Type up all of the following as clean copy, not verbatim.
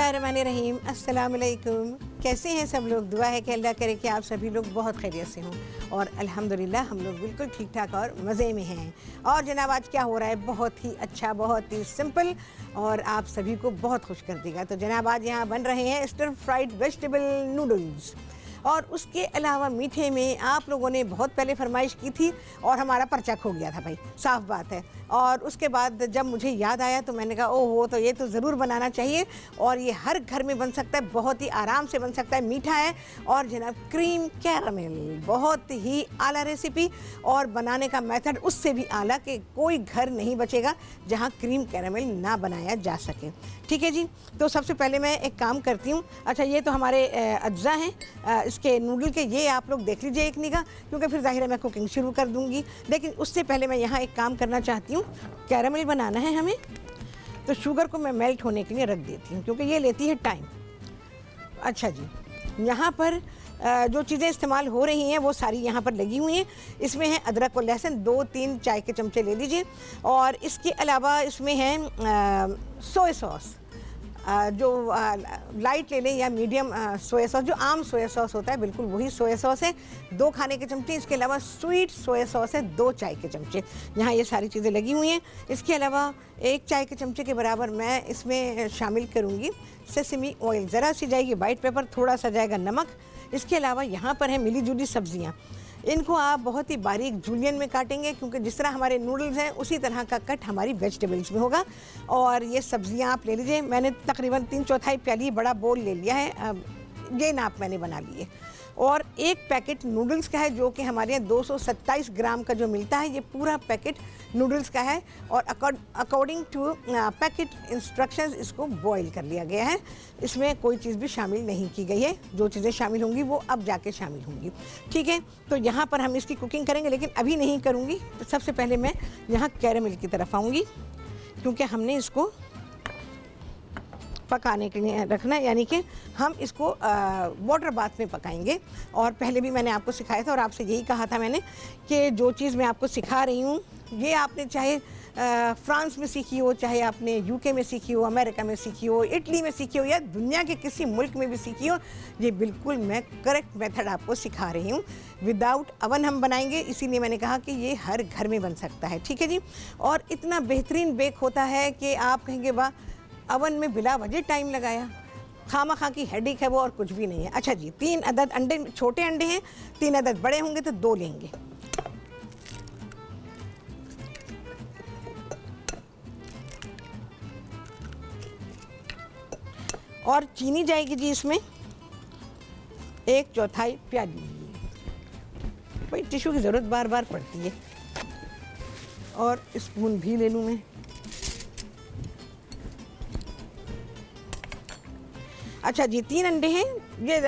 बिस्मिल्लाहिर्रहमानिर्रहीम, अस्सलाम वालेकुम। कैसे हैं सब लोग? दुआ है कि अल्लाह करे कि आप सभी लोग बहुत खैरियत से हों और अल्हम्दुलिल्लाह हम लोग बिल्कुल ठीक ठाक और मज़े में हैं। और जनाब आज क्या हो रहा है? बहुत ही अच्छा, बहुत ही सिंपल और आप सभी को बहुत खुश कर देगा। तो जनाब आज यहाँ बन रहे हैं स्टर फ्राइड वेजिटेबल नूडल्स और उसके अलावा मीठे में आप लोगों ने बहुत पहले फरमाइश की थी और हमारा पर्चा खो गया था भाई, साफ़ बात है। और उसके बाद जब मुझे याद आया तो मैंने कहा ओहो, तो ये तो ज़रूर बनाना चाहिए और ये हर घर में बन सकता है, बहुत ही आराम से बन सकता है, मीठा है और जनाब क्रीम कैरामेल, बहुत ही आला रेसिपी और बनाने का मेथड उससे भी आला कि कोई घर नहीं बचेगा जहाँ क्रीम कैरामेल ना बनाया जा सके। ठीक है जी, तो सबसे पहले मैं एक काम करती हूँ। अच्छा, ये तो हमारे अज्जा हैं इसके नूडल के, ये आप लोग देख लीजिए एक निगाह, क्योंकि फिर ज़ाहिर है मैं कुकिंग शुरू कर दूँगी। लेकिन उससे पहले मैं यहाँ एक काम करना चाहती हूँ। कैरामेल बनाना है हमें, तो शुगर को मैं मेल्ट होने के लिए रख देती हूँ क्योंकि ये लेती है टाइम। अच्छा जी, यहाँ पर जो चीज़ें इस्तेमाल हो रही हैं वो सारी यहाँ पर लगी हुई हैं। इसमें है अदरक और लहसुन, 2-3 चाय के चमचे ले लीजिए। और इसके अलावा इसमें है सोया सॉस, जो लाइट ले लें या मीडियम सोया सॉस, जो आम सोया सॉस होता है बिल्कुल वही सोया सॉस है, 2 खाने के चमचे। इसके अलावा स्वीट सोया सॉस है 2 चाय के चमचे। यहाँ ये सारी चीज़ें लगी हुई हैं। इसके अलावा 1 चाय के चमचे के बराबर मैं इसमें शामिल करूँगी सेसमी ऑयल, ज़रा सी जाएगी वाइट पेपर, थोड़ा सा जाएगा नमक। इसके अलावा यहाँ पर है मिली जुली सब्जियाँ, इनको आप बहुत ही बारीक जूलियन में काटेंगे क्योंकि जिस तरह हमारे नूडल्स हैं उसी तरह का कट हमारी वेजिटेबल्स में होगा। और ये सब्जियां आप ले लीजिए, मैंने तकरीबन 3/4 प्याली बड़ा बोल ले लिया है, ये नाप मैंने बना लिए। और 1 पैकेट नूडल्स का है जो कि हमारे यहाँ 227 ग्राम का जो मिलता है, ये पूरा पैकेट नूडल्स का है। और अकॉर्डिंग टू पैकेट इंस्ट्रक्शंस इसको बॉईल कर लिया गया है, इसमें कोई चीज़ भी शामिल नहीं की गई है। जो चीज़ें शामिल होंगी वो अब जाके शामिल होंगी। ठीक है, तो यहाँ पर हम इसकी कुकिंग करेंगे, लेकिन अभी नहीं करूँगी। तो सबसे पहले मैं यहाँ कैरामेल की तरफ आऊँगी क्योंकि हमने इसको पकाने के लिए रखना है, यानी कि हम इसको वाटर बाथ में पकाएंगे। और पहले भी मैंने आपको सिखाया था और आपसे यही कहा था मैंने कि जो चीज़ मैं आपको सिखा रही हूँ ये आपने चाहे फ्रांस में सीखी हो, चाहे आपने यूके में सीखी हो, अमेरिका में सीखी हो, इटली में सीखी हो या दुनिया के किसी मुल्क में भी सीखी हो, ये बिल्कुल मैं करेक्ट मेथड आपको सिखा रही हूँ। विदाउट अवन हम बनाएंगे, इसीलिए मैंने कहा कि ये हर घर में बन सकता है। ठीक है जी, और इतना बेहतरीन बेक होता है कि आप कहेंगे वाह, अवन में बिला वजह टाइम लगाया, खामा खा की हेडेक है वो और कुछ भी नहीं है। अच्छा जी, 3 अदद अंडे, छोटे अंडे हैं, 3 अदद बड़े होंगे तो 2 लेंगे। और चीनी जाएगी जी इसमें 1/4 प्याली। भाई टिश्यू की ज़रूरत बार बार पड़ती है। और स्पून भी ले लूँ मैं। अच्छा जी, 3 अंडे हैं, ये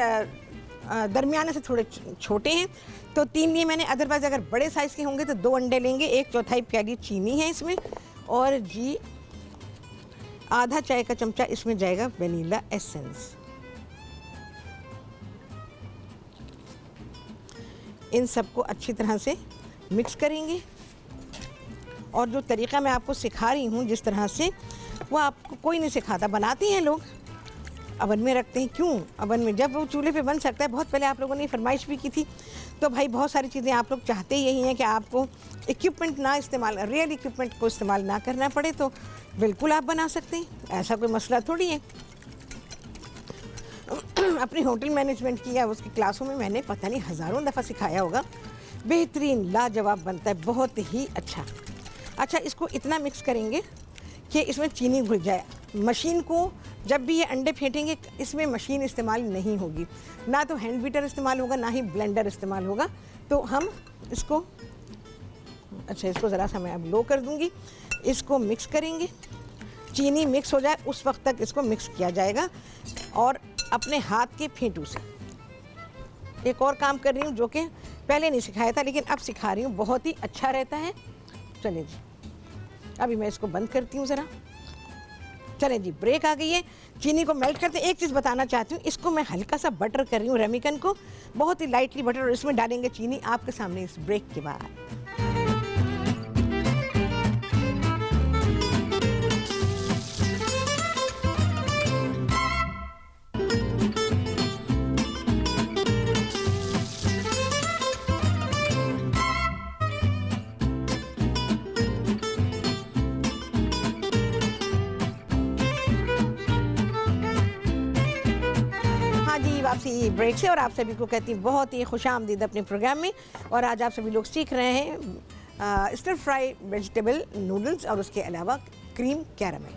दरमियाने से थोड़े छोटे हैं तो 3 लिए मैंने। अदरवाइज़ अगर बड़े साइज़ के होंगे तो 2 अंडे लेंगे। 1/4 प्याली चीनी है इसमें। और जी आधा चाय का चमचा इसमें जाएगा वनीला एसेंस। इन सबको अच्छी तरह से मिक्स करेंगे। और जो तरीक़ा मैं आपको सिखा रही हूँ जिस तरह से, वो आपको कोई नहीं सिखाता, बनाते हैं लोग, अवन में रखते हैं। क्यों अवन में, जब वो चूल्हे पे बन सकता है। बहुत पहले आप लोगों ने फरमाइश भी की थी, तो भाई बहुत सारी चीज़ें आप लोग चाहते यही हैं कि आपको इक्विपमेंट ना इस्तेमाल, रियल इक्विपमेंट को इस्तेमाल ना करना पड़े, तो बिल्कुल आप बना सकते हैं, ऐसा कोई मसला थोड़ी है। अपनी होटल मैनेजमेंट की या उसकी क्लासों में मैंने पता नहीं हज़ारों दफ़ा सिखाया होगा, बेहतरीन लाजवाब बनता है, बहुत ही अच्छा। अच्छा, इसको इतना मिक्स करेंगे कि इसमें चीनी घुल जाए। मशीन को जब भी ये अंडे फेंटेंगे इसमें मशीन इस्तेमाल नहीं होगी, ना तो हैंड बीटर इस्तेमाल होगा, ना ही ब्लेंडर इस्तेमाल होगा। तो हम इसको, अच्छा इसको ज़रा सा मैं अब लो कर दूँगी, इसको मिक्स करेंगे। चीनी मिक्स हो जाए उस वक्त तक इसको मिक्स किया जाएगा। और अपने हाथ के फेंटू से एक और काम कर रही हूँ जो कि पहले नहीं सिखाया था लेकिन अब सिखा रही हूँ, बहुत ही अच्छा रहता है। चलिए जी, अभी मैं इसको बंद करती हूँ ज़रा। चलें जी, ब्रेक आ गई है, चीनी को मेल्ट करते। एक चीज़ बताना चाहती हूँ, इसको मैं हल्का सा बटर कर रही हूँ, रेमिकन को बहुत ही लाइटली बटर, और इसमें डालेंगे चीनी आपके सामने इस ब्रेक के बाद। वापसी ब्रेक से और आप सभी को कहती हूँ बहुत ही खुशामदीद अपने प्रोग्राम में। और आज आप सभी लोग सीख रहे हैं स्टर फ्राई वेजिटेबल नूडल्स और उसके अलावा क्रीम कैरामेल।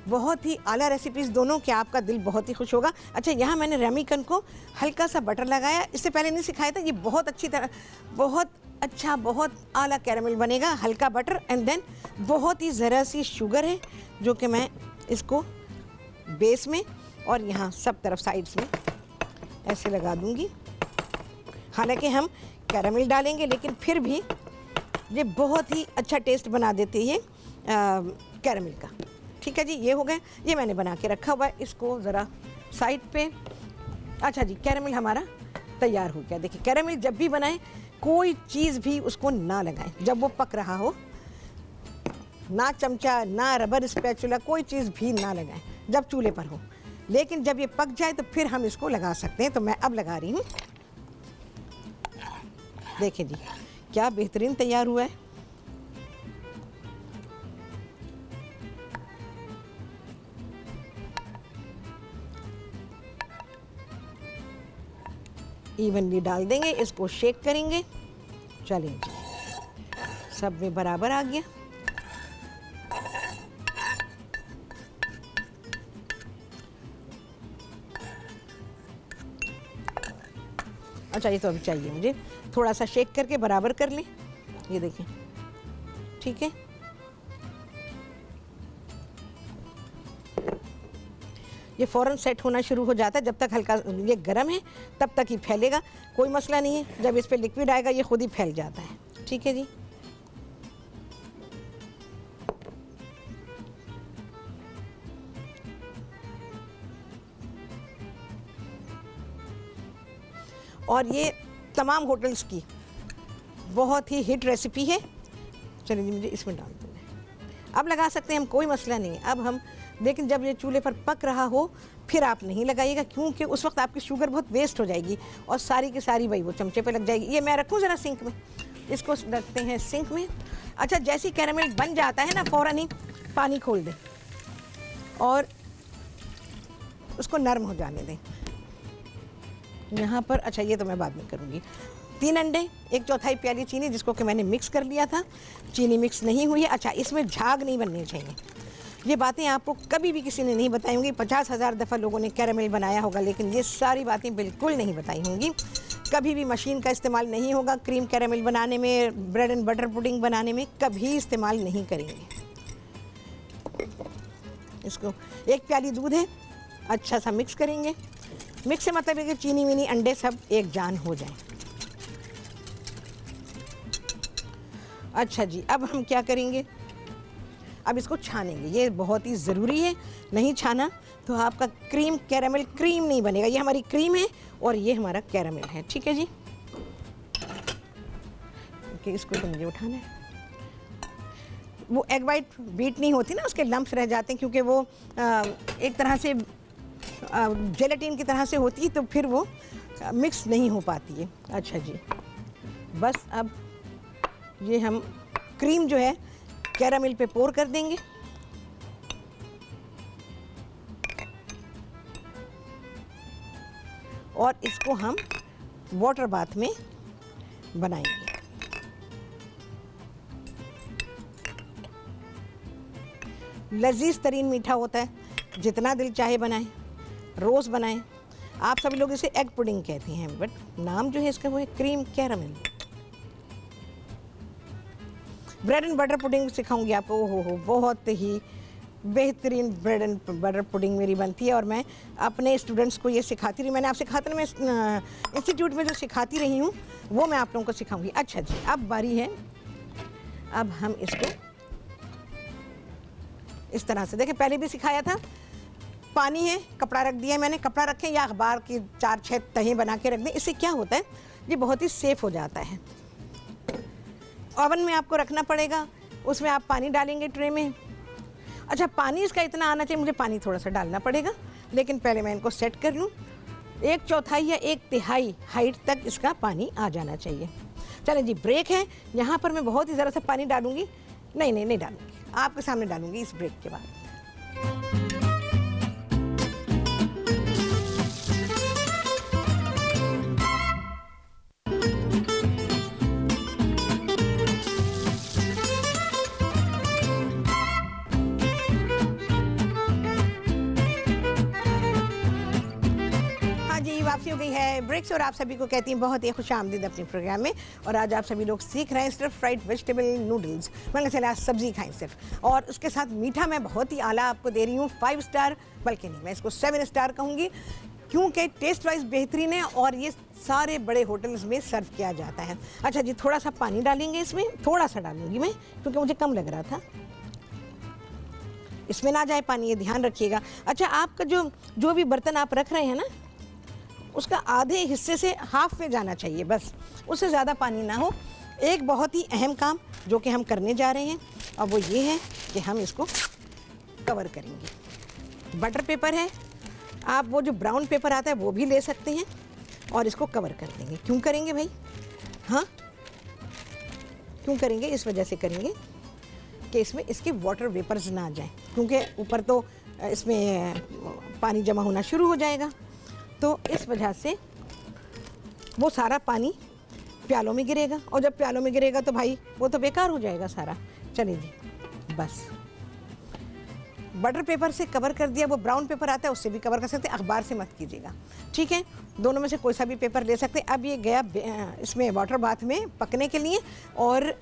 बहुत ही आला रेसिपीज़ दोनों के, आपका दिल बहुत ही खुश होगा। अच्छा, यहाँ मैंने रेमिकन को हल्का सा बटर लगाया, इससे पहले नहीं सिखाया था। ये बहुत अच्छी तरह, बहुत अच्छा, बहुत आला कैरामेल बनेगा। हल्का बटर एंड देन बहुत ही ज़रा सी शुगर है जो कि मैं इसको बेस में और यहाँ सब तरफ साइड्स में ऐसे लगा दूँगी। हालांकि हम कैरामेल डालेंगे लेकिन फिर भी ये बहुत ही अच्छा टेस्ट बना देती है कैरामेल का। ठीक है जी, ये हो गए, ये मैंने बना के रखा हुआ है, इसको ज़रा साइड पे। अच्छा जी, कैरामेल हमारा तैयार हो गया। देखिए, कैरामेल जब भी बनाएं कोई चीज़ भी उसको ना लगाएं जब वो पक रहा हो, ना चमचा, ना रबर स्पैचुला, कोई चीज़ भी ना लगाएं जब चूल्हे पर हो। लेकिन जब ये पक जाए तो फिर हम इसको लगा सकते हैं। तो मैं अब लगा रही हूँ। देखिए जी, क्या बेहतरीन तैयार हुआ है। इवनली डाल देंगे, इसको शेक करेंगे। चलिए जी, सब में बराबर आ गया। अच्छा, ये तो अभी चाहिए मुझे थोड़ा सा शेक करके बराबर कर लें। ये देखें, ठीक है। ये फ़ौरन सेट होना शुरू हो जाता है। जब तक हल्का ये गर्म है तब तक ही फैलेगा, कोई मसला नहीं है। जब इस पे लिक्विड आएगा ये खुद ही फैल जाता है। ठीक है जी। और ये तमाम होटल्स की बहुत ही हिट रेसिपी है। चलिए जी, मुझे इसमें डाल दूँ। अब लगा सकते हैं हम, कोई मसला नहीं है। अब हम, लेकिन जब ये चूल्हे पर पक रहा हो फिर आप नहीं लगाइएगा, क्योंकि उस वक्त आपकी शुगर बहुत वेस्ट हो जाएगी और सारी की सारी वही वो चमचे पे लग जाएगी। ये मैं रखूँ ज़रा सिंक में, इसको रखते हैं सिंक में। अच्छा, जैसी कैरामेल बन जाता है ना, फ़ौरन ही पानी खोल दें और उसको नरम हो जाने दें यहाँ पर। अच्छा, ये तो मैं बाद में करूँगी। 3 अंडे, 1/4 प्याली चीनी जिसको कि मैंने मिक्स कर लिया था। चीनी मिक्स नहीं हुई है। अच्छा, इसमें झाग नहीं बनने चाहिए। ये बातें आपको कभी भी किसी ने नहीं बताई होंगी। 50,000 दफ़ा लोगों ने कैरामेल बनाया होगा, लेकिन ये सारी बातें बिल्कुल नहीं बताई होंगी। कभी भी मशीन का इस्तेमाल नहीं होगा क्रीम कैरामेल बनाने में, ब्रेड एंड बटर पुडिंग बनाने में कभी इस्तेमाल नहीं करेंगे। इसको 1 प्याली दूध है, अच्छा सा मिक्स करेंगे। मिक्स से मतलब है कि चीनी वीनी अंडे सब एक जान हो जाए। अच्छा जी, अब हम क्या करेंगे, अब इसको छानेंगे। ये बहुत ही ज़रूरी है, नहीं छाना तो आपका क्रीम कैरामेल क्रीम नहीं बनेगा। ये हमारी क्रीम है और ये हमारा कैरामेल है। ठीक है जी। ओके, इसको तो मुझे उठाना है। वो एग वाइट बीट नहीं होती ना, उसके लम्प्स रह जाते हैं, क्योंकि वो एक तरह से जेलेटिन की तरह से होती है, तो फिर वो मिक्स नहीं हो पाती है। अच्छा जी, बस अब ये हम क्रीम जो है कैरामेल पे पोर कर देंगे। और इसको हम वाटर बाथ में बनाएंगे। लजीज तरीन मीठा होता है, जितना दिल चाहे बनाएं, रोज़ बनाएं। आप सभी लोग इसे एग पुडिंग कहते हैं, बट नाम जो है इसका वो है cream caramel. Bread and butter pudding सिखाऊंगी आपको। हो बहुत ही बेहतरीन ब्रेड एंड बटर पुडिंग मेरी बनती है और मैं अपने स्टूडेंट्स को ये सिखाती रही। मैंने आपसे सिखाते मैं इंस्टीट्यूट में जो सिखाती रही हूँ वो मैं आप लोगों को सिखाऊंगी। अच्छा जी, अब बारी है, अब हम इसको इस तरह से, देखिए पहले भी सिखाया था। पानी है, कपड़ा रख दिया मैंने, कपड़ा रखें या अखबार की 4-6 तहें बना के रख दें। इससे क्या होता है, ये बहुत ही सेफ हो जाता है। ओवन में आपको रखना पड़ेगा, उसमें आप पानी डालेंगे ट्रे में। अच्छा, पानी इसका इतना आना चाहिए, मुझे पानी थोड़ा सा डालना पड़ेगा, लेकिन पहले मैं इनको सेट कर लूँ। 1/4 या 1/3 हाइट तक इसका पानी आ जाना चाहिए। चलें जी, ब्रेक है। यहाँ पर मैं बहुत ही ज़रा सा पानी डालूँगी। नहीं डालूँगी, आपके सामने डालूँगी इस ब्रेक के बाद। वापसी हो गई है ब्रेक से और आप सभी को कहती हैं बहुत ही खुशामदीद अपने प्रोग्राम में। और आज आप सभी लोग सीख रहे हैं सिर्फ फ्राइड वेजिटेबल नूडल्स। मैंने चला आज सब्जी खाएं सिर्फ, और उसके साथ मीठा मैं बहुत ही आला आपको दे रही हूँ, 5 स्टार, बल्कि नहीं मैं इसको 7 स्टार कहूँगी, क्योंकि टेस्ट वाइज बेहतरीन है और ये सारे बड़े होटल्स में सर्व किया जाता है। अच्छा जी, थोड़ा सा पानी डालेंगे इसमें, थोड़ा सा डालूंगी मैं क्योंकि मुझे कम लग रहा था, इसमें ना जाए पानी, ये ध्यान रखिएगा। अच्छा, आपका जो भी बर्तन आप रख रहे हैं ना, उसका आधे हिस्से से हाफ में जाना चाहिए, बस उससे ज़्यादा पानी ना हो। एक बहुत ही अहम काम जो कि हम करने जा रहे हैं, और वो ये है कि हम इसको कवर करेंगे। बटर पेपर है, आप वो जो ब्राउन पेपर आता है वो भी ले सकते हैं, और इसको कवर कर देंगे। क्यों करेंगे भाई? हाँ, क्यों करेंगे? इस वजह से करेंगे कि इसमें इसके वाटर वेपर्स ना आ जाएं, क्योंकि ऊपर तो इसमें पानी जमा होना शुरू हो जाएगा, तो इस वजह से वो सारा पानी प्यालों में गिरेगा, और जब प्यालों में गिरेगा तो भाई वो तो बेकार हो जाएगा सारा। चलिए जी, बस बटर पेपर से कवर कर दिया। वो ब्राउन पेपर आता है उससे भी कवर कर सकते हैं, अखबार से मत कीजिएगा, ठीक है? दोनों में से कोई सा भी पेपर ले सकते हैं। अब ये गया इसमें वाटर बाथ में पकने के लिए, और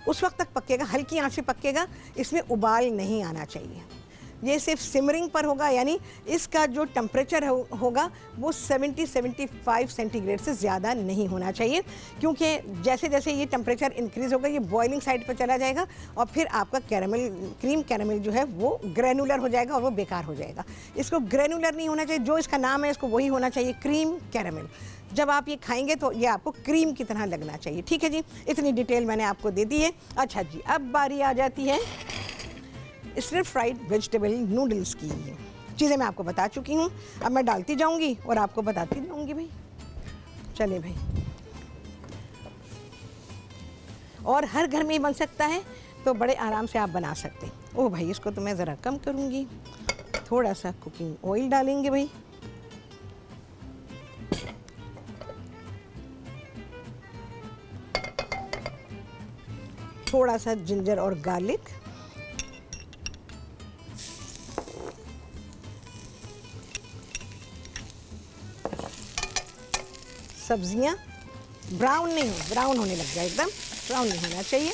उस वक्त तक पकेगा, हल्की आंच से पकेगा, इसमें उबाल नहीं आना चाहिए। ये सिर्फ सिमरिंग पर होगा, यानी इसका जो टेम्परेचर होगा वो 70-75 सेंटीग्रेड से ज़्यादा नहीं होना चाहिए, क्योंकि जैसे जैसे ये टेम्परेचर इंक्रीज़ होगा ये बॉइलिंग साइड पर चला जाएगा, और फिर आपका कैरामल, क्रीम कैरामल जो है वो ग्रेनुलर हो जाएगा और वो बेकार हो जाएगा। इसको ग्रेनुलर नहीं होना चाहिए, जो इसका नाम है इसको वही होना चाहिए, क्रीम कैरामल। जब आप ये खाएंगे तो ये आपको क्रीम की तरह लगना चाहिए, ठीक है जी? इतनी डिटेल मैंने आपको दे दी है। अच्छा जी, अब बारी आ जाती है सिर्फ फ्राइड वेजिटेबल नूडल्स की। चीज़ें मैं आपको बता चुकी हूँ, अब मैं डालती जाऊँगी और आपको बताती जाऊँगी भाई। चलिए भाई, और हर घर में ही बन सकता है, तो बड़े आराम से आप बना सकते हैं। ओह भाई, इसको तो मैं ज़रा कम करूँगी, थोड़ा सा कुकिंग ऑयल डालेंगे भाई, थोड़ा सा जिंजर और गार्लिक, सब्जियां ब्राउन नहीं हो, ब्राउन होने लग जाए, एकदम ब्राउन नहीं होना चाहिए।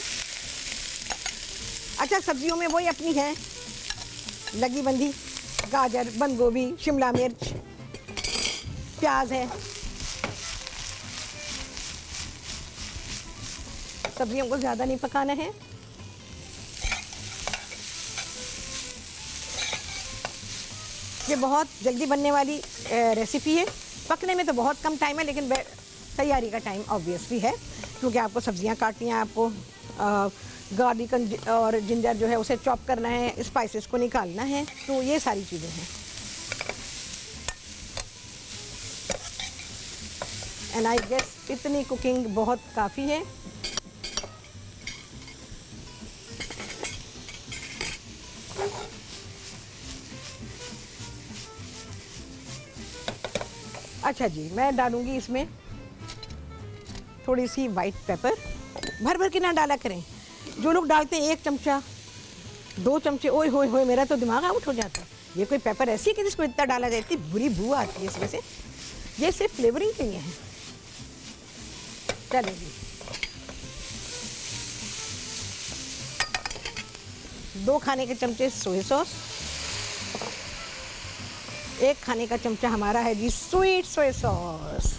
अच्छा, सब्जियों में वही अपनी है लगी बंदी, गाजर, बंद गोभी, शिमला मिर्च, प्याज है। सब्जियों को ज़्यादा नहीं पकाना है। ये बहुत जल्दी बनने वाली रेसिपी है, पकने में तो बहुत कम टाइम है, लेकिन तैयारी का टाइम ऑब्वियसली है, क्योंकि आपको सब्जियां काटनी है, आपको गार्लिक और जिंजर जो है उसे चॉप करना है, स्पाइसेस को निकालना है, तो ये सारी चीज़ें हैं। एंड आई गेस इतनी कुकिंग बहुत काफ़ी है। अच्छा जी, मैं डालूंगी इसमें थोड़ी सी वाइट पेपर, भर भर के ना डाला करें। जो लोग डालते हैं 1 चमचा, 2 चमचे, ओए होए होए, मेरा तो दिमाग आउट हो जाता है। ये कोई पेपर ऐसी है कि जिसको इतना डाला जाए? इतनी बुरी बू आती है इसमें से। ये सिर्फ फ्लेवरिंग के लिए है। चलेगी, 2 खाने के चमचे सोया सॉस, 1 खाने का चमचा हमारा है जी स्वीट सोया सॉस।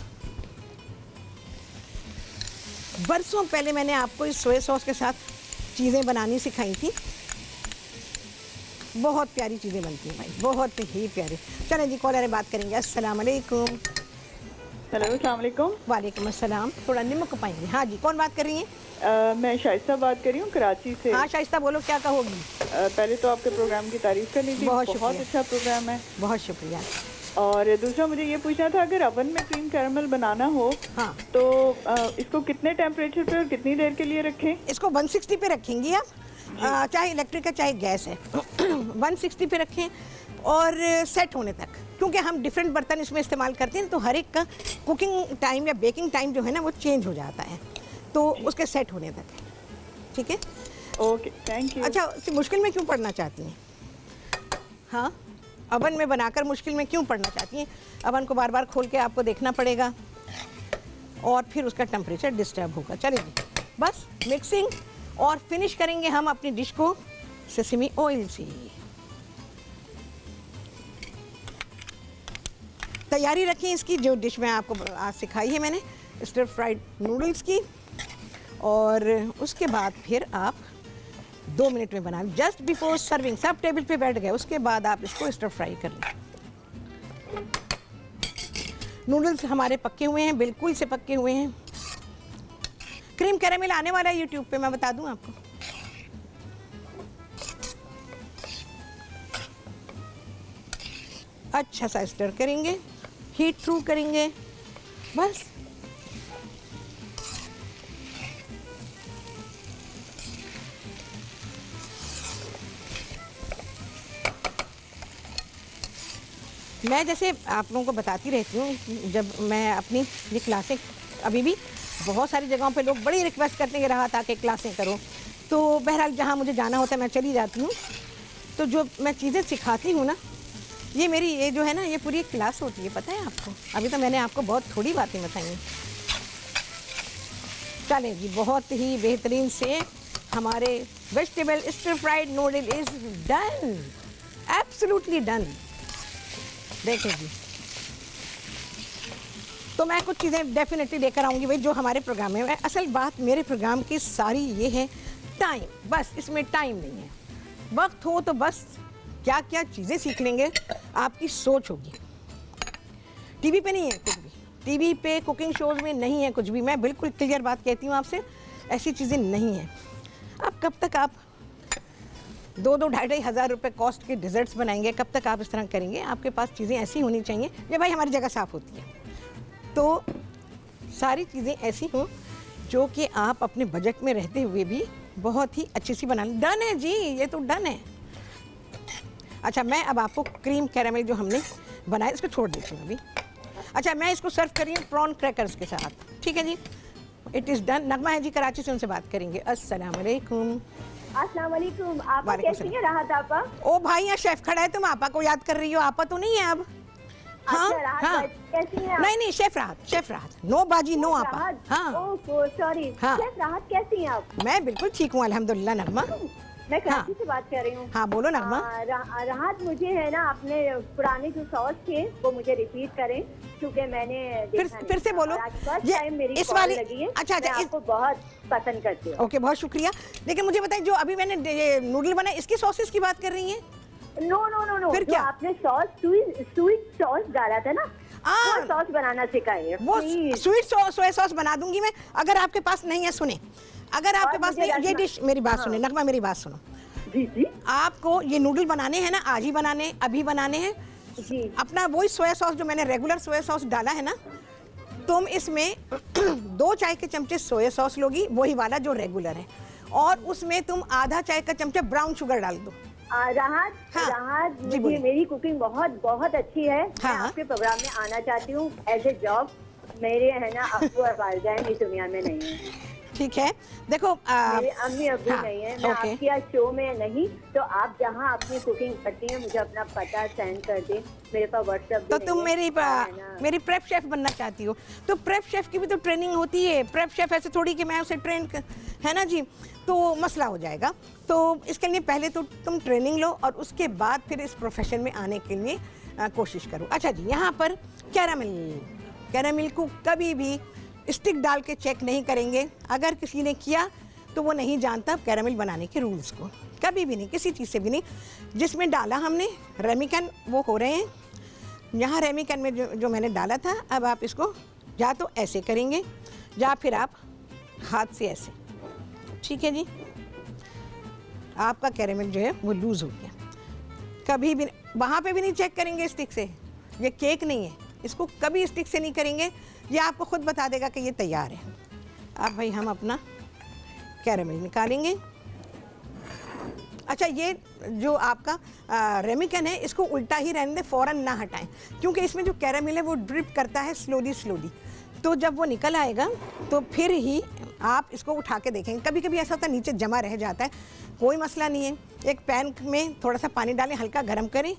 बरसों पहले मैंने आपको इस सोया सॉस के साथ चीज़ें बनानी सिखाई थी, बहुत प्यारी चीज़ें बनती हैं भाई, बहुत ही प्यारी। चलें जी, कॉलर बात करेंगे। अस्सलाम वालेकुम। हेलो, अस्सलाम वालेकुम। वालेकुम अस्सलाम। थोड़ा नमक पाएंगे। हाँ जी, कौन बात कर रही हैं? मैं शाइस्ता बात कर रही हूँ कराची से। हाँ शाइस्ता, बोलो क्या कहोगी? पहले तो आपके प्रोग्राम की तारीफ करनी थी, बहुत अच्छा प्रोग्राम है। बहुत शुक्रिया। और दूसरा मुझे ये पूछना था, अगर ओवन में क्रीम कैरामल बनाना हो, हाँ, तो इसको कितने टेम्परेचर पे और कितनी देर के लिए रखें? इसको 160 पे रखेंगी आप, चाहे इलेक्ट्रिक है चाहे गैस है। 160 पे रखें और सेट होने तक, क्योंकि हम डिफरेंट बर्तन इसमें इस्तेमाल करते हैं, तो हर एक का कुकिंग टाइम या बेकिंग टाइम जो है ना वो चेंज हो जाता है, तो उसके सेट होने तक, ठीक है? Okay, thank you. अच्छा, मुश्किल में क्यों पढ़ना चाहती हैं? हाँ, अवन में बनाकर मुश्किल में क्यों पड़ना चाहती हैं? अवन को बार बार खोल के आपको देखना पड़ेगा और फिर उसका टेम्परेचर डिस्टर्ब होगा। चलिए बस मिक्सिंग और फिनिश करेंगे हम अपनी डिश को सेसमी ऑयल से। तैयारी रखें इसकी, जो डिश मैं आपको आज सिखाई है मैंने स्टर फ्राइड नूडल्स की, और उसके बाद फिर आप 2 मिनट में बनाएं, जस्ट बिफोर सर्विंग। सब टेबल पे बैठ गए, उसके बाद आप इसको स्टर फ्राई कर लें। नूडल्स हमारे पक्के हुए हैं, बिल्कुल से पक्के हुए हैं। क्रीम कैरामेल आने वाला है यूट्यूब पे, मैं बता दूं आपको। अच्छा सा स्टर करेंगे, हीट थ्रू करेंगे, बस। मैं जैसे आप लोगों को बताती रहती हूँ, जब मैं अपनी ये क्लासें, अभी भी बहुत सारी जगहों पे लोग बड़ी रिक्वेस्ट करते हैं कि राहत आके क्लासें करो, तो बहरहाल जहाँ मुझे जाना होता है मैं चली जाती हूँ। तो जो मैं चीज़ें सिखाती हूँ ना, ये मेरी ये जो है ना, ये पूरी एक क्लास होती है, पता है आपको। अभी तो मैंने आपको बहुत थोड़ी बातें बताई हैं। चलें जी, बहुत ही बेहतरीन से हमारे vegetable stir fried noodle is done, absolutely done. देखें जी, तो मैं कुछ चीज़ें डेफिनेटली लेकर आऊँगी भाई जो हमारे प्रोग्राम में है। असल बात मेरे प्रोग्राम की सारी ये है टाइम, बस इसमें टाइम नहीं है। वक्त हो तो बस क्या क्या चीज़ें सीख लेंगे, आपकी सोच होगी। टीवी पे नहीं है कुछ भी, टीवी पे कुकिंग शोज़ में नहीं है कुछ भी। मैं बिल्कुल क्लियर बात कहती हूँ आपसे, ऐसी चीज़ें नहीं हैं। अब कब तक आप 2-2, 2,500 हज़ार रुपये कॉस्ट के डिज़र्ट्स बनाएंगे? कब तक आप इस तरह करेंगे? आपके पास चीज़ें ऐसी होनी चाहिए जो भाई हमारी जगह साफ़ होती है, तो सारी चीज़ें ऐसी हों जो कि आप अपने बजट में रहते हुए भी बहुत ही अच्छी सी बना लें। डन है जी, ये तो डन है। अच्छा, मैं अब आपको क्रीम कैरामेल जो हमने बनाया इसको छोड़ देती हूँ अभी। अच्छा, मैं इसको सर्व कर रही हूँ प्रॉन क्रैकर्स के साथ, ठीक है जी। It is done. नगमा है जी कराची से, उनसे बात करेंगे। अस्सलाम वालेकुम। अस्सलाम वालेकुम। आपा कैसी है राहत आपा? ओ भाई, यहाँ शेफ खड़ा है, तुम आपा को याद कर रही हो? आपा तो नहीं है अब। हाँ हाँ, कैसी है? नहीं शेफ राहत, शेफ राहत, नो बाजी नो आपा। हाँ ओह सॉरी, शेफ राहत कैसी हैं आप? मैं बिल्कुल ठीक हूँ अल्हम्दुलिल्लाह नगमा। मैं कराची से बात कर रही हूँ। हाँ बोलो नगमा। राहत, मुझे है ना अपने पुराने जो सॉस थे वो मुझे रिपीट करें, क्योंकि मैंने फिर से बोलो। ये मेरी इस वाली लगी है। अच्छा, आपको बहुत पसंद करती हूँ। ओके, बहुत शुक्रिया। लेकिन मुझे बताइए, जो अभी मैंने ये नूडल बनाए, इसकी सॉसेस की बात कर रही हैं? नो नो नो नो, फिर क्या आपने सॉस स्वीट सॉस डाला था ना, वो सॉस बनाना सिखाइए। वो स्वीट सोया सॉस बना दूंगी मैं, अगर आपके पास नहीं है। सुने, अगर आपके पास नहीं, ये डिश, मेरी बात सुने नगमा, मेरी बात सुनो जी जी। आपको ये नूडल बनाने हैं ना, आज ही बनाने, अभी बनाने हैं जी। अपना वही सोया सॉस जो मैंने रेगुलर सोया सॉस डाला है ना, तुम इसमें 2 चाय के चमचे सोया सॉस लोगी, वही वाला जो रेगुलर है, और उसमें तुम आधा चाय का चमचा ब्राउन शुगर डाल दो। राहत, हाँ, राहत, जी मुझे मेरी कुकिंग बहुत बहुत अच्छी है। हाँ, मैं आपके प्रोग्राम में आना चाहती हूँ एज ए जॉब। मेरे है ना अब्बू और वालिदैन इस दुनिया में नहीं है। ठीक है, देखो मेरे अम्मी अब्बू नहीं है। मैं आपके यहाँ शो में नहीं, तो आप जहाँ अपनी कुकिंग करती हैं मुझे अपना पता सेंड कर दें। मेरे पास व्हाट्सएप तो तुम मेरी प्रेप शेफ बनना चाहती हो, तो प्रेप शेफ की भी तो ट्रेनिंग होती है। प्रेप शेफ ऐसे थोड़ी कि मैं उसे ट्रेन है ना जी, तो मसला हो जाएगा। तो इसके लिए पहले तो तुम ट्रेनिंग लो और उसके बाद फिर इस प्रोफेशन में आने के लिए कोशिश करो। अच्छा जी, यहाँ पर कैरामेल को कभी भी स्टिक डाल के चेक नहीं करेंगे। अगर किसी ने किया तो वो नहीं जानता कैरामेल बनाने के रूल्स को, कभी भी नहीं, किसी चीज़ से भी नहीं। जिसमें डाला हमने रेमिकन, वो हो रहे हैं यहाँ रेमिकन में जो मैंने डाला था। अब आप इसको या तो ऐसे करेंगे या फिर आप हाथ से ऐसे, ठीक है जी। आपका कैरामेल जो है वो लूज़ हो गया। कभी भी वहाँ पे भी नहीं चेक करेंगे स्टिक से, ये केक नहीं है, इसको कभी स्टिक से नहीं करेंगे, ये आपको खुद बता देगा कि ये तैयार है। अब भाई हम अपना कैरामेल निकालेंगे। अच्छा, ये जो आपका रेमिकन है इसको उल्टा ही रहने दें, फ़ौरन ना हटाएं, क्योंकि इसमें जो कैरामेल है वो ड्रिप करता है स्लोली। तो जब वो निकल आएगा तो फिर ही आप इसको उठा के देखेंगे। कभी कभी ऐसा होता है नीचे जमा रह जाता है, कोई मसला नहीं है। एक पैन में थोड़ा सा पानी डालें, हल्का गर्म करें,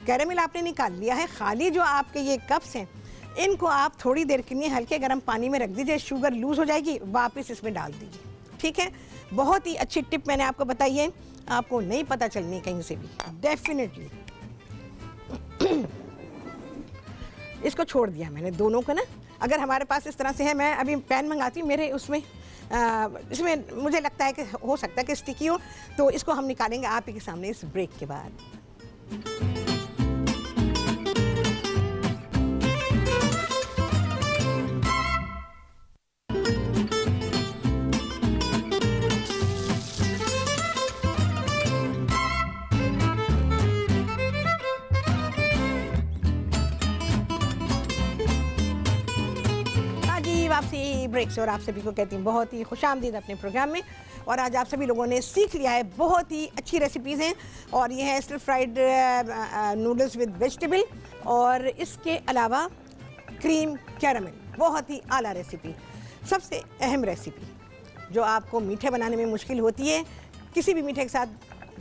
कैरेमल आपने निकाल लिया है, खाली जो आपके ये कप्स हैं इनको आप थोड़ी देर के लिए हल्के गर्म पानी में रख दीजिए, शुगर लूज़ हो जाएगी, वापस इसमें डाल दीजिए। ठीक है, बहुत ही अच्छी टिप मैंने आपको बताई है, आपको नहीं पता चलनी कहीं से भी, डेफिनेटली। इसको छोड़ दिया मैंने दोनों को ना। अगर हमारे पास इस तरह से है, मैं अभी पैन मंगाती हूँ मेरे उसमें, इसमें मुझे लगता है कि हो सकता है कि स्टिकी हो, तो इसको हम निकालेंगे आप ही के सामने इस ब्रेक के बाद। वापसी ब्रेक से, और आप सभी को कहती हूँ बहुत ही खुशामदीद अपने प्रोग्राम में। और आज आप सभी लोगों ने सीख लिया है, बहुत ही अच्छी रेसिपीज़ हैं, और ये है stir fried noodles with vegetable, और इसके अलावा क्रीम कैरामल, बहुत ही आला रेसिपी। सबसे अहम रेसिपी जो आपको मीठे बनाने में मुश्किल होती है, किसी भी मीठे के साथ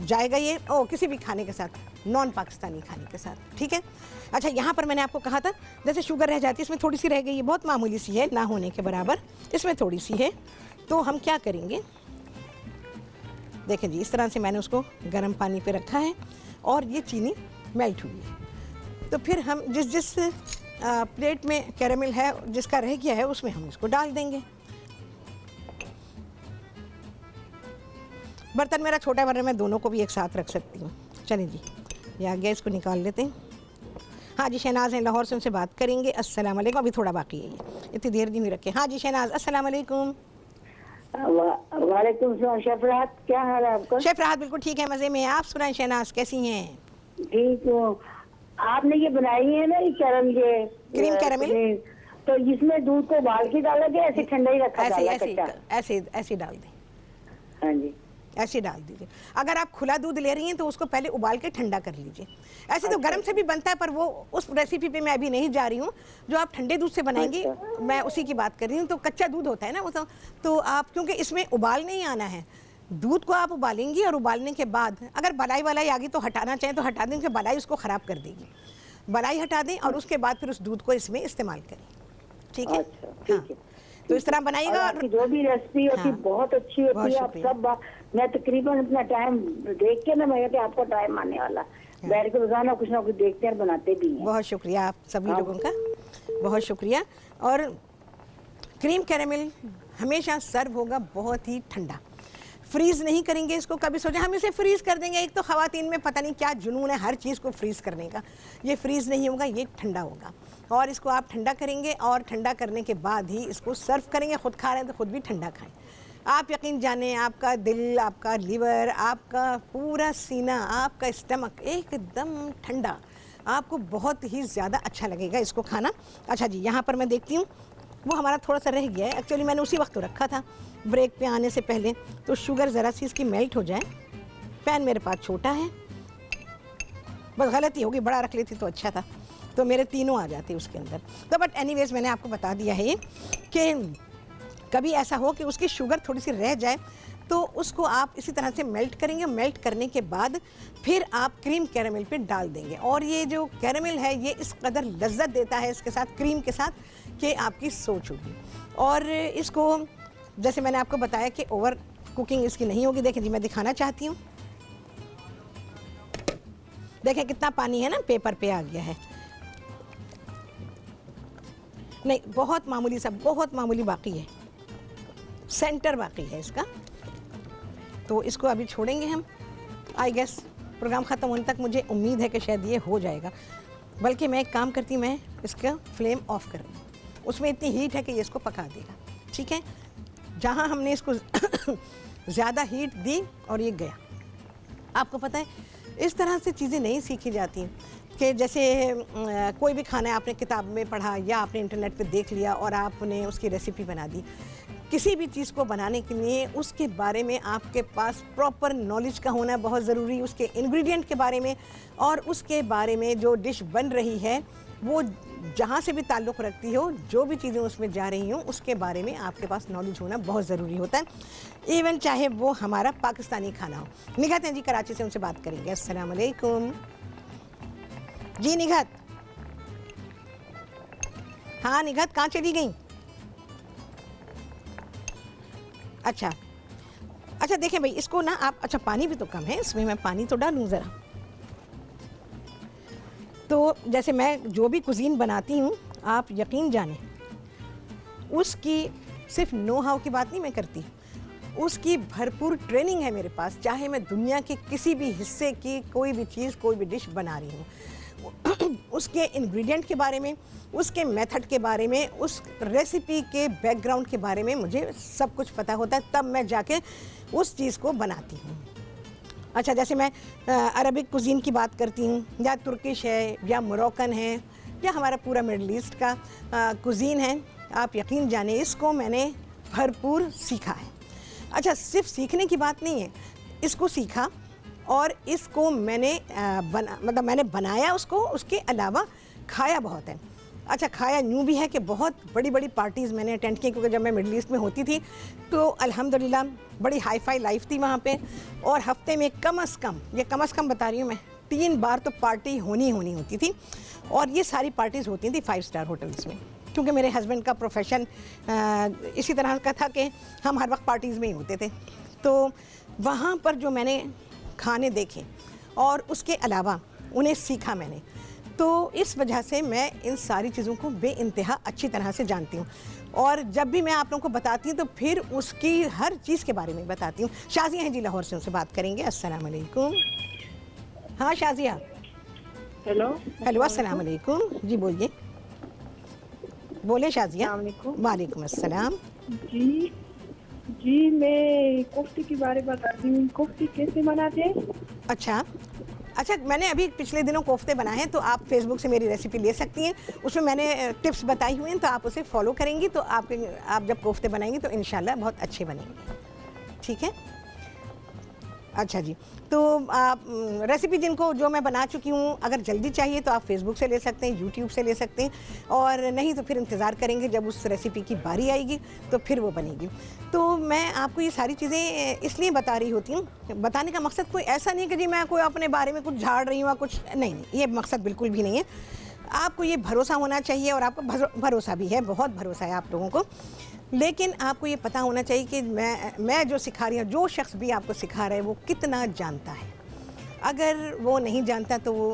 जाएगा ये, और किसी भी खाने के साथ, नॉन पाकिस्तानी खाने के साथ। ठीक है, अच्छा यहाँ पर मैंने आपको कहा था जैसे शुगर रह जाती है, इसमें थोड़ी सी रह गई है, बहुत मामूली सी है, ना होने के बराबर, इसमें थोड़ी सी है। तो हम क्या करेंगे, देखें जी, इस तरह से मैंने उसको गर्म पानी पे रखा है और ये चीनी मेल्ट हुई है। तो फिर हम जिस प्लेट में कैरेमल है, जिसका रह गया है, उसमें हम इसको डाल देंगे। बर्तन मेरा छोटा, वरना मैं दोनों को भी एक साथ रख सकती हूँ। चलिए जी, या गैस को निकाल लेते हैं। हाँ जी, शहनाज हैं लाहौर से, उनसे बात करेंगे। अस्सलाम वालेकुम, अभी थोड़ा बाकी है, ये इतनी देर नहीं रखे। हाँ जी शहनाज, अस्सलाम वालेकुम। वालेकुम सलाम। शेफ राहत, क्या हाल है आपका? शेफ राहत बिल्कुल ठीक है, मज़े में। आप सुनाएं शहनाज, कैसी हैं? ठीक हूँ। आपने ये बनाई है ना ये कैरमल, क्रीम कैरेमल, तो इसमें दूध को उबाल के डाला गया, ऐसे ठंडा ही रखा? ऐसे डाल दें। हाँ जी, ऐसे डाल दीजिए। अगर आप खुला दूध ले रही हैं तो उसको पहले उबाल के ठंडा कर लीजिए। ऐसे तो गर्म से भी बनता है, पर वो उस रेसिपी पे मैं अभी नहीं जा रही हूँ। जो आप ठंडे दूध से बनाएंगी, मैं उसी की बात कर रही हूँ। तो कच्चा दूध होता है ना वो, तो आप, क्योंकि इसमें उबाल नहीं आना है, दूध को आप उबालेंगी, और उबालने के बाद अगर बलाई वलाई आ गई तो हटाना चाहें तो हटा दें, कि बलाई उसको ख़राब कर देगी। बलाई हटा दें और उसके बाद फिर उस दूध को इसमें इस्तेमाल करें। ठीक है? ठीक है। तो इस तरह बनाइएगा। और जो भी रेसिपी होती बहुत अच्छी होती है। आप सब, मैं तकरीबन अपना टाइम देख के ना, मैं कि आपको टाइम आने वाला, बैठ के रोजाना कुछ ना कुछ देखते हैं, बनाते भी हैं। बहुत शुक्रिया आप सभी लोगों का, बहुत शुक्रिया। और क्रीम कैरेमल हमेशा सर्व होगा बहुत ही ठंडा, फ्रीज़ नहीं करेंगे इसको। कभी सोचा हम इसे फ्रीज़ कर देंगे, एक तो ख़वातीन में पता नहीं क्या जुनून है हर चीज़ को फ्रीज़ करने का। ये फ्रीज़ नहीं होगा, ये ठंडा होगा, और इसको आप ठंडा करेंगे, और ठंडा करने के बाद ही इसको सर्व करेंगे। ख़ुद खा रहे हैं तो ख़ुद भी ठंडा खाएं। आप यकीन जानें, आपका दिल, आपका लीवर, आपका पूरा सीना, आपका स्टमक एकदम ठंडा, आपको बहुत ही ज़्यादा अच्छा लगेगा इसको खाना। अच्छा जी, यहाँ पर मैं देखती हूँ वो हमारा थोड़ा सा रह गया है। एक्चुअली मैंने उसी वक्त तो रखा था ब्रेक पे आने से पहले, तो शुगर ज़रा सी इसकी मेल्ट हो जाए। पैन मेरे पास छोटा है, बस गलती होगी, बड़ा रख लेती तो अच्छा था, तो मेरे तीनों आ जाते उसके अंदर। तो बट एनीवेज मैंने आपको बता दिया है कि कभी ऐसा हो कि उसकी शुगर थोड़ी सी रह जाए, तो उसको आप इसी तरह से मेल्ट करेंगे। मेल्ट करने के बाद फिर आप क्रीम कैरेमल पे डाल देंगे, और ये जो कैरेमल है ये इस कदर लज्जत देता है इसके साथ, क्रीम के साथ, कि आपकी सोच होगी। और इसको जैसे मैंने आपको बताया कि ओवर कुकिंग इसकी नहीं होगी। देखें जी, मैं दिखाना चाहती हूँ, देखें कितना पानी है ना, पेपर पे आ गया है। नहीं, बहुत मामूली सा, बहुत मामूली बाकी है, सेंटर बाकी है इसका। तो इसको अभी छोड़ेंगे हम। आई गेस प्रोग्राम ख़त्म होने तक मुझे उम्मीद है कि शायद ये हो जाएगा। बल्कि मैं एक काम करती हूँ, मैं इसका फ्लेम ऑफ कर दूँ, उसमें इतनी हीट है कि ये इसको पका देगा। ठीक है, जहाँ हमने इसको ज़्यादा हीट दी और ये गया। आपको पता है इस तरह से चीज़ें नहीं सीखी जाती कि जैसे कोई भी खाना है आपने किताब में पढ़ा या आपने इंटरनेट पे देख लिया और आपने उसकी रेसिपी बना दी। किसी भी चीज़ को बनाने के लिए उसके बारे में आपके पास प्रॉपर नॉलेज का होना बहुत ज़रूरी, उसके इंग्रेडिएंट के बारे में, और उसके बारे में जो डिश बन रही है वो जहाँ से भी ताल्लुक़ रखती हो, जो भी चीज़ें उसमें जा रही हों, उसके बारे में आपके पास नॉलेज होना बहुत ज़रूरी होता है, इवन चाहे वो हमारा पाकिस्तानी खाना हो। निगाहत हैं जी कराची से, उनसे बात करेंगे। अस्सलाम वालेकुम। जी निघत, हाँ निघत कहाँ चली गई? अच्छा अच्छा, देखें भाई इसको ना आप, अच्छा पानी भी तो कम है इसमें, मैं पानी तो डालूं ज़रा। तो जैसे मैं जो भी कुजीन बनाती हूँ, आप यकीन जाने उसकी सिर्फ नो हाउ की बात नहीं मैं करती, उसकी भरपूर ट्रेनिंग है मेरे पास। चाहे मैं दुनिया के किसी भी हिस्से की कोई भी चीज़, कोई भी डिश बना रही हूँ, उसके इंग्रेडिएंट के बारे में, उसके मेथड के बारे में, उस रेसिपी के बैकग्राउंड के बारे में मुझे सब कुछ पता होता है, तब मैं जाके उस चीज़ को बनाती हूँ। अच्छा, जैसे मैं अरबिक कुजीन की बात करती हूँ, या तुर्किश है, या मोरक्कन है, या हमारा पूरा मिडल ईस्ट का कुजीन है, आप यकीन जाने इसको मैंने भरपूर सीखा है। अच्छा, सिर्फ सीखने की बात नहीं है, इसको सीखा और इसको मैंने मैंने बनाया उसको, उसके अलावा खाया बहुत है। अच्छा, खाया यूँ भी है कि बहुत बड़ी बड़ी पार्टीज़ मैंने अटेंड की, क्योंकि जब मैं मिडल ईस्ट में होती थी तो अल्हम्दुलिल्लाह बड़ी हाई फाई लाइफ थी वहाँ पे, और हफ्ते में कम से कम बता रही हूँ मैं, 3 बार तो पार्टी होनी होती थी। और ये सारी पार्टीज़ होती थी 5 स्टार होटल्स में, क्योंकि मेरे हस्बैंड का प्रोफेशन इसी तरह का था कि हम हर वक्त पार्टीज़ में ही होते थे। तो वहाँ पर जो मैंने खाने देखे और उसके अलावा उन्हें सीखा मैंने, तो इस वजह से मैं इन सारी चीज़ों को बेइंतहा अच्छी तरह से जानती हूँ। और जब भी मैं आप लोगों को बताती हूँ तो फिर उसकी हर चीज़ के बारे में बताती हूँ। शाज़िया हैं जी लाहौर से, उनसे बात करेंगे। अस्सलाम वालेकुम। हाँ शाज़िया। हेलो हेलो, अस्सलाम वालेकुम। जी बोलिए, बोले शाज़िया। वालेकुम अस्सलाम। जी मैं कोफ्ते के बारे में बताती हूँ, कोफ्ते कैसे बनाते हैं? अच्छा, मैंने अभी पिछले दिनों कोफ्ते बनाए हैं, तो आप फेसबुक से मेरी रेसिपी ले सकती हैं, उसमें मैंने टिप्स बताई हुई हैं, तो आप उसे फॉलो करेंगी तो आप जब कोफ्ते बनाएंगी तो इंशाल्लाह बहुत अच्छे बनेंगे। ठीक है, अच्छा जी। तो आप रेसिपी जिनको जो मैं बना चुकी हूँ, अगर जल्दी चाहिए तो आप फेसबुक से ले सकते हैं, यूट्यूब से ले सकते हैं, और नहीं तो फिर इंतज़ार करेंगे जब उस रेसिपी की बारी आएगी तो फिर वो बनेगी। तो मैं आपको ये सारी चीज़ें इसलिए बता रही होती हूँ, बताने का मकसद कोई ऐसा नहीं कि जी मैं कोई अपने बारे में कुछ झाड़ रही हूँ, कुछ नहीं, ये मकसद बिल्कुल भी नहीं है। आपको ये भरोसा होना चाहिए, और आपको भरोसा भी है, बहुत भरोसा है आप लोगों को, लेकिन आपको ये पता होना चाहिए कि मैं जो सिखा रही हूँ, जो शख्स भी आपको सिखा रहा है वो कितना जानता है। अगर वो नहीं जानता तो वो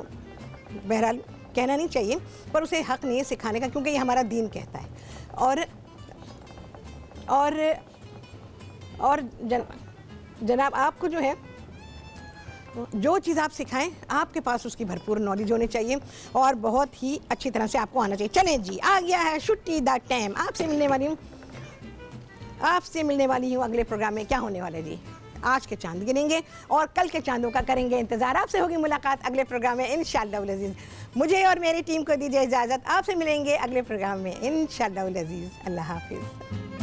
बहरहाल कहना नहीं चाहिए, पर उसे हक़ नहीं है सिखाने का, क्योंकि ये हमारा दीन कहता है। और जनाब आपको जो है, जो चीज़ आप सिखाएं आपके पास उसकी भरपूर नॉलेज होनी चाहिए, और बहुत ही अच्छी तरह से आपको आना चाहिए। चलें जी, आ गया है छुट्टी दा टाइम। आपसे मिलने वाली हूँ अगले प्रोग्राम में। क्या होने वाला है जी? आज के चांद गिनेंगे और कल के चांदों का करेंगे इंतज़ार। आपसे होगी मुलाकात अगले प्रोग्राम में इंशाअल्लाह अज़ीज़। मुझे और मेरी टीम को दीजिए इजाज़त, आपसे मिलेंगे अगले प्रोग्राम में इंशाअल्लाह अज़ीज़। अल्लाह हाफ़िज़।